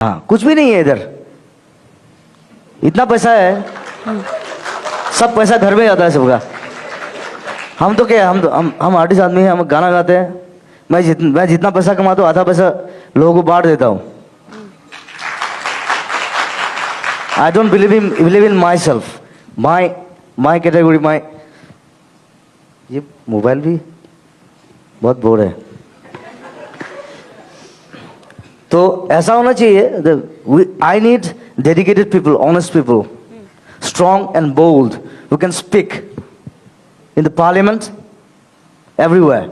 हाँ, कुछ भी नहीं है इधर। इतना पैसा है, सब पैसा घर में जाता है सबका। हम तो क्या, हम आर्टिस्ट आदमी हैं, हम गाना गाते हैं। मैं जितना पैसा कमाता हूँ आधा पैसा लोगों को बांट देता हूँ। I don't believe in myself, my category, my. ये मोबाइल भी बहुत बोर है। तो ऐसा होना चाहिए। I need dedicated people, honest people, strong and bold, who can speak in the parliament, everywhere.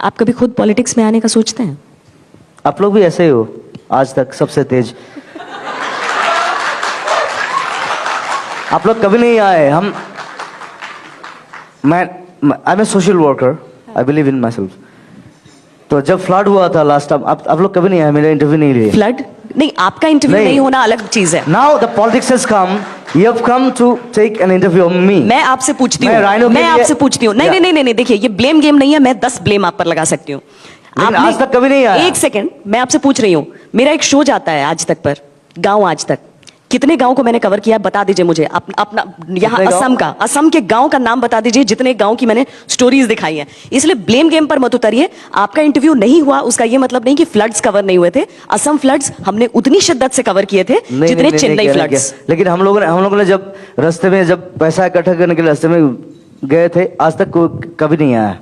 आप कभी खुद पॉलिटिक्स में आने का सोचते हैं? आप लोग भी ऐसे ही हो, आज तक सबसे तेज। आप लोग कभी नहीं आए। I am a social worker, I believe in myself. तो जब फ्लड हुआ था लास्ट टाइम, आप लोग कभी नहीं आए, मेरा इंटरव्यू नहीं लिए। फ्लड नहीं, आपका इंटरव्यू नहीं होना अलग चीज है। Now the politics has come, you have come to take an interview of me. मैं आपसे पूछती हूँ, नहीं, देखिए ये ब्लेम गेम नहीं है। मैं 10 ब्लेम आप पर लगा सकती हूँ। आज तक कभी नहीं आया। एक सेकंड, मैं आपसे पूछ रही हूँ। मेरा एक शो जाता है आज तक पर, गांव आज तक। कितने गांव को मैंने कवर किया बता दीजिए मुझे। अपना यहाँ असम के गांव का नाम बता दीजिए, जितने गांव की मैंने स्टोरीज दिखाई हैं। इसलिए ब्लेम गेम पर मत उतरिए। आपका इंटरव्यू नहीं हुआ उसका ये मतलब नहीं कि फ्लड्स कवर नहीं हुए थे। असम फ्लड्स हमने उतनी शिद्दत से कवर किए थे जितने चेन्नई फ्लड्स। लेकिन हम लोगों ने जब रास्ते में जब पैसा इकट्ठा करने के लिए रास्ते में गए थे, आज तक कभी नहीं आया।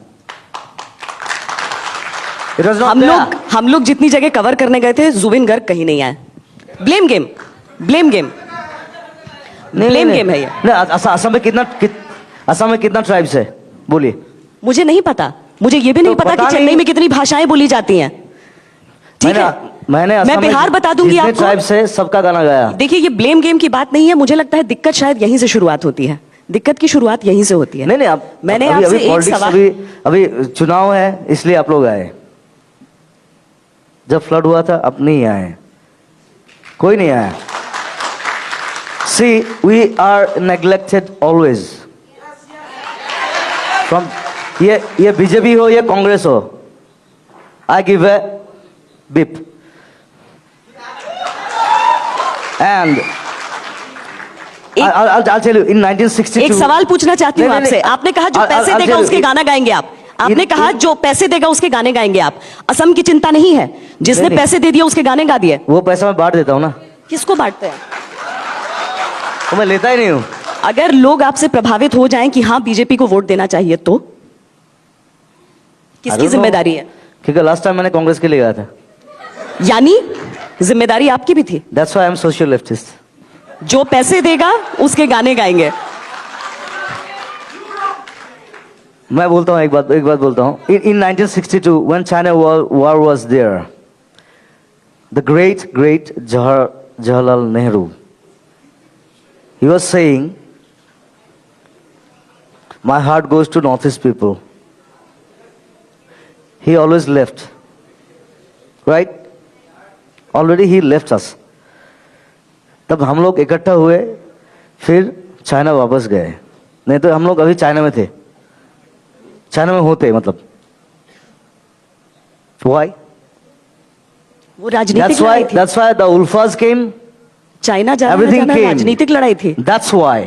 हम लोग जितनी जगह कवर करने गए थे, जुबिन गर्ग कहीं नहीं आए। ब्लेम गेम है ये। असम में कितना ट्राइब्स है बोलिए? मुझे नहीं पता। मुझे ये भी नहीं पता कि चेन्नई में कितनी भाषाएं बोली जाती हैं। ठीक है, मैं बिहार बता दूंगी आपको। ट्राइब्स है, सबका गाना गाया। देखिए ये ब्लेम गेम की बात नहीं है। मुझे लगता है दिक्कत शायद यहीं से शुरुआत होती है। दिक्कत की शुरुआत यहीं से होती है। नहीं, मैंने आपसे एक सवाल, अभी चुनाव है इसलिए आप लोग आए। जब फ्लड हुआ था आप नहीं आए, कोई नहीं आया। See, we are neglected always. From ये बीजेपी हो या कांग्रेस हो, I give a beep. And I'll tell you, in 1962. एक सवाल पूछना चाहती हूँ आपसे। आपने कहा जो पैसे देगा उसके गाना गाएंगे आप। आपने कहा जो पैसे देगा उसके गाने गाएंगे आप। असम की चिंता नहीं है, जिसने पैसे दे दिया उसके गाने गा दिए। वो पैसा मैं बांट देता हूँ ना। किसको बांटते हैं? तो मैं लेता ही नहीं हूं। अगर लोग आपसे प्रभावित हो जाएं कि हाँ बीजेपी को वोट देना चाहिए, तो किसकी जिम्मेदारी है? क्योंकि लास्ट टाइम मैंने कांग्रेस के लिए गया था। यानी जिम्मेदारी आपकी भी थी। That's why I'm social leftist. जो पैसे देगा उसके गाने गाएंगे। मैं बोलता हूं एक बात बोलता हूं। In 1962, when China war was there, the great Jawaharlal Nehru, he was saying, my heart goes to Northeast people. He always left, right? Already he left us. तब हम लोग इकट्ठा हुए, फिर चाइना वापस गए। नहीं तो हम लोग अभी चाइना में थे, चाइना में होते मतलब। Why? वो राजनीतिक लड़ाई थी। That's why the Ulfas came. China जाना Everything came. राजनीतिक लड़ाई थी। That's why.